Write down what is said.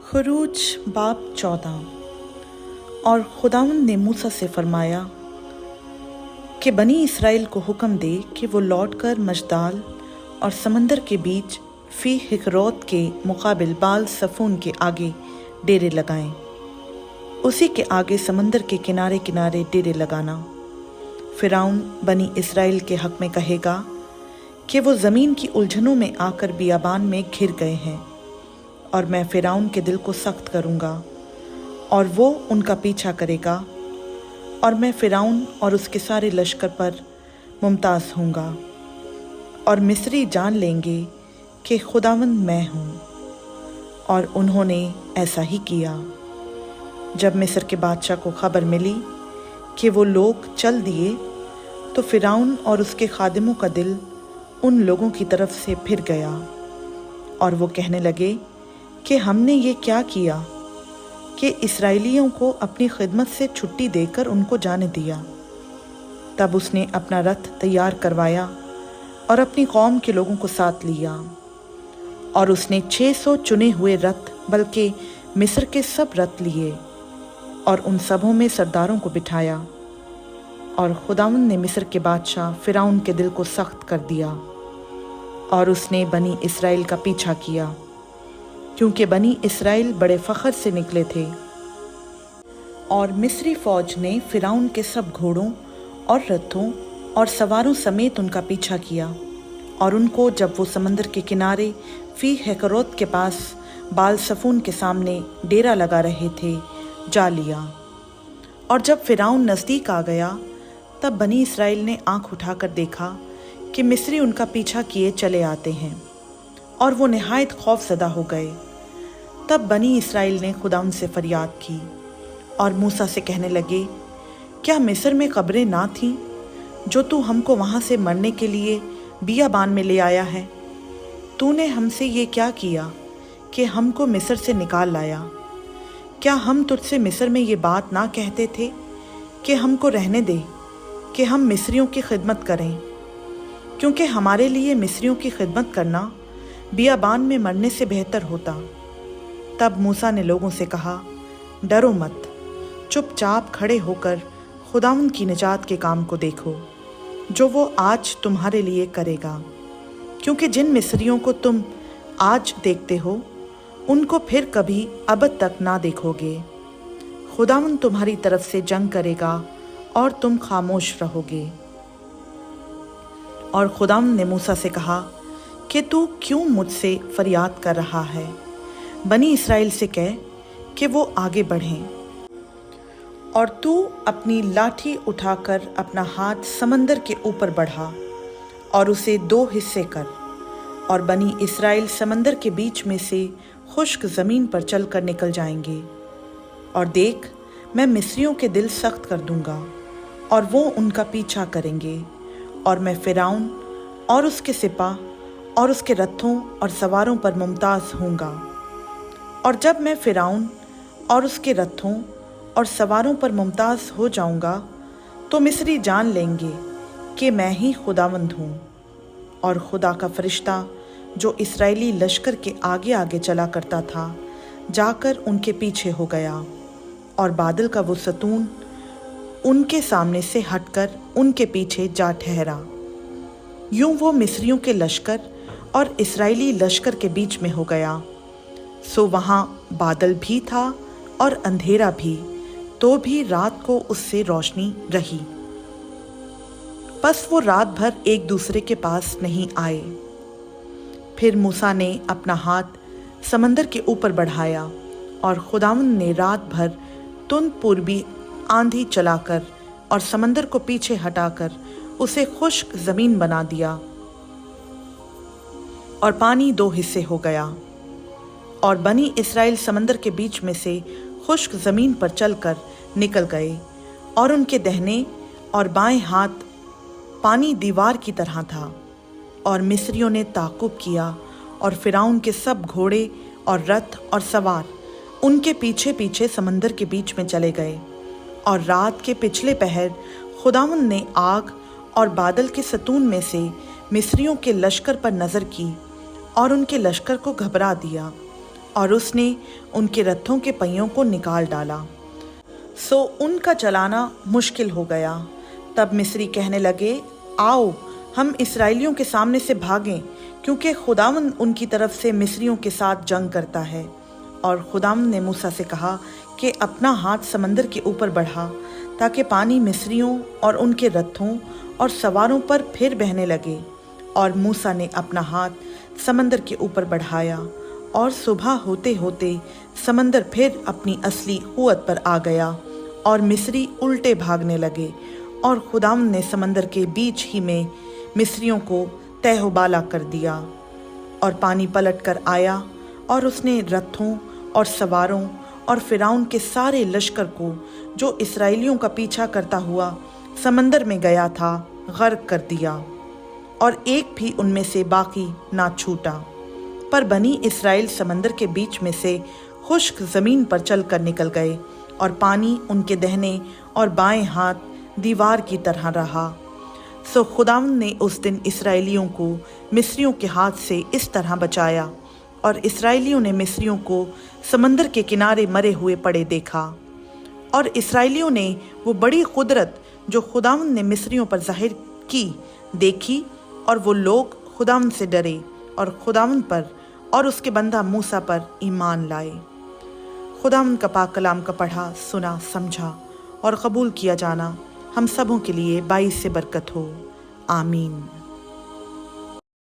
खरूज बाब 14। और खुदावंद ने मूसा से फरमाया कि बनी इसराइल को हुक्म दे कि वो लौटकर मजदाल और समंदर के बीच फी हिकरोत के मुकाबिल बाल सफून के आगे डेरे लगाएं। उसी के आगे समंदर के किनारे किनारे डेरे लगाना। फिरौन बनी इसराइल के हक में कहेगा कि वो ज़मीन की उलझनों में आकर बियाबान में घिर गए हैं, और मैं फिरौन के दिल को सख्त करूँगा और वो उनका पीछा करेगा, और मैं फिरौन और उसके सारे लश्कर पर मुमताज़ होऊंगा, और मिस्री जान लेंगे कि खुदावंद मैं हूँ। और उन्होंने ऐसा ही किया। जब मिस्र के बादशाह को खबर मिली कि वो लोग चल दिए, तो फिरौन और उसके खादिमों का दिल उन लोगों की तरफ से फिर गया, और वो कहने लगे कि हमने ये क्या किया कि इसराइलियों को अपनी खिदमत से छुट्टी देकर उनको जाने दिया। तब उसने अपना रथ तैयार करवाया और अपनी कौम के लोगों को साथ लिया, और उसने 600 चुने हुए रथ बल्कि मिस्र के सब रथ लिए, और उन सबों में सरदारों को बिठाया। और खुदावंद ने मिस्र के बादशाह फिरौन के दिल को सख्त कर दिया, और उसने बनी इसराइल का पीछा किया, क्योंकि बनी इसराइल बड़े फख्र से निकले थे। और मिस्री फौज ने फिरौन के सब घोड़ों और रथों और सवारों समेत उनका पीछा किया, और उनको जब वो समंदर के किनारे फी हेकरोत के पास बाल सफून के सामने डेरा लगा रहे थे, जा लिया। और जब फिरौन नज़दीक आ गया, तब बनी इसराइल ने आंख उठाकर देखा कि मिस्री उनका पीछा किए चले आते हैं, और वो निहायत खौफज़दा हो गए। तब बनी इसराइल ने खुदावंद से फरियाद की और मूसा से कहने लगे, क्या मिस्र में कब्रें ना थीं जो तू हमको वहाँ से मरने के लिए बियाबान में ले आया है? तूने हमसे ये क्या किया कि हमको मिस्र से निकाल लाया? क्या हम तुझसे मिस्र में ये बात ना कहते थे कि हमको रहने दे कि हम मिस्रियों की खिदमत करें? क्योंकि हमारे लिए मिस्रियों की खिदमत करना बियाबान में मरने से बेहतर होता। तब मूसा ने लोगों से कहा, डरो मत, चुपचाप खड़े होकर खुदावंद की निजात के काम को देखो, जो वो आज तुम्हारे लिए करेगा। क्योंकि जिन मिस्रियों को तुम आज देखते हो, उनको फिर कभी अबद तक ना देखोगे। खुदावंद तुम्हारी तरफ से जंग करेगा और तुम खामोश रहोगे। और खुदावंद ने मूसा से कहा कि तू क्यों मुझसे फरियाद कर रहा है? बनी इसराइल से कह कि वो आगे बढ़ें, और तू अपनी लाठी उठाकर अपना हाथ समंदर के ऊपर बढ़ा और उसे 2 हिस्से कर, और बनी इसराइल समंदर के बीच में से खुश्क ज़मीन पर चलकर निकल जाएंगे। और देख, मैं मिस्रियों के दिल सख्त कर दूंगा, और वो उनका पीछा करेंगे, और मैं फिरौन और उसके सिपाह और उसके रथों और सवारों पर मुमताज़ होऊंगा। और जब मैं फिरौन और उसके रथों और सवारों पर मुमताज़ हो जाऊंगा, तो मिस्री जान लेंगे कि मैं ही खुदावंद हूँ। और खुदा का फरिश्ता जो इसराइली लश्कर के आगे आगे चला करता था, जाकर उनके पीछे हो गया, और बादल का वो सतून उनके सामने से हटकर उनके पीछे जा ठहरा। यूं वो मिस्रियों के लश्कर और इसराइली लश्कर के बीच में हो गया। सो वहाँ बादल भी था और अंधेरा भी, तो भी रात को उससे रोशनी रही। बस वो रात भर एक दूसरे के पास नहीं आए। फिर मूसा ने अपना हाथ समंदर के ऊपर बढ़ाया, और खुदावंद ने रात भर तुंद पूर्वी आंधी चलाकर और समंदर को पीछे हटाकर उसे खुश्क ज़मीन बना दिया, और पानी 2 हिस्से हो गया। और बनी इसराइल समंदर के बीच में से खुश्क ज़मीन पर चलकर निकल गए, और उनके दाहिने और बाएं हाथ पानी दीवार की तरह था। और मिस्रियों ने ताक़ुब किया, और फिरौन के सब घोड़े और रथ और सवार उनके पीछे पीछे समंदर के बीच में चले गए। और रात के पिछले पहर खुदावंद ने आग और बादल के सतून में से मिस्रियों के लश्कर पर नज़र की, और उनके लश्कर को घबरा दिया, और उसने उनके रथों के पहियों को निकाल डाला, सो उनका चलाना मुश्किल हो गया। तब मिस्री कहने लगे, आओ हम इस्राएलियों के सामने से भागें, क्योंकि खुदावंद उनकी तरफ से मिस्रियों के साथ जंग करता है। और खुदावंद ने मूसा से कहा कि अपना हाथ समंदर के ऊपर बढ़ा, ताकि पानी मिस्रियों और उनके रथों और सवारों पर फिर बहने लगे। और मूसा ने अपना हाथ समंदर के ऊपर बढ़ाया, और सुबह होते होते समंदर फिर अपनी असली कुव्वत पर आ गया, और मिस्री उल्टे भागने लगे। और खुदावंद ने समंदर के बीच ही में मिस्रियों को तहबाला कर दिया। और पानी पलट कर आया, और उसने रथों और सवारों और फिरौन के सारे लश्कर को, जो इस्राएलियों का पीछा करता हुआ समंदर में गया था, गर्क कर दिया, और एक भी उनमें से बाकी ना छूटा। पर बनी इस्राएल समंदर के बीच में से खुश्क ज़मीन पर चल कर निकल गए, और पानी उनके दाहिने और बाएं हाथ दीवार की तरह रहा। सो खुदावंद ने उस दिन इस्राएलियों को मिस्रियों के हाथ से इस तरह बचाया, और इस्राएलियों ने मिस्रियों को समंदर के किनारे मरे हुए पड़े देखा। और इस्राएलियों ने वो बड़ी कुदरत जो खुदावंद ने मिस्रियों पर जाहिर की देखी, और वो लोग खुदावंद से डरे और खुदावंद पर और उसके बंदा मूसा पर ईमान लाए। खुदावंद का पाक कलाम का पढ़ा, सुना, समझा और कबूल किया जाना हम सबों के लिए बाइस से बरकत हो। आमीन।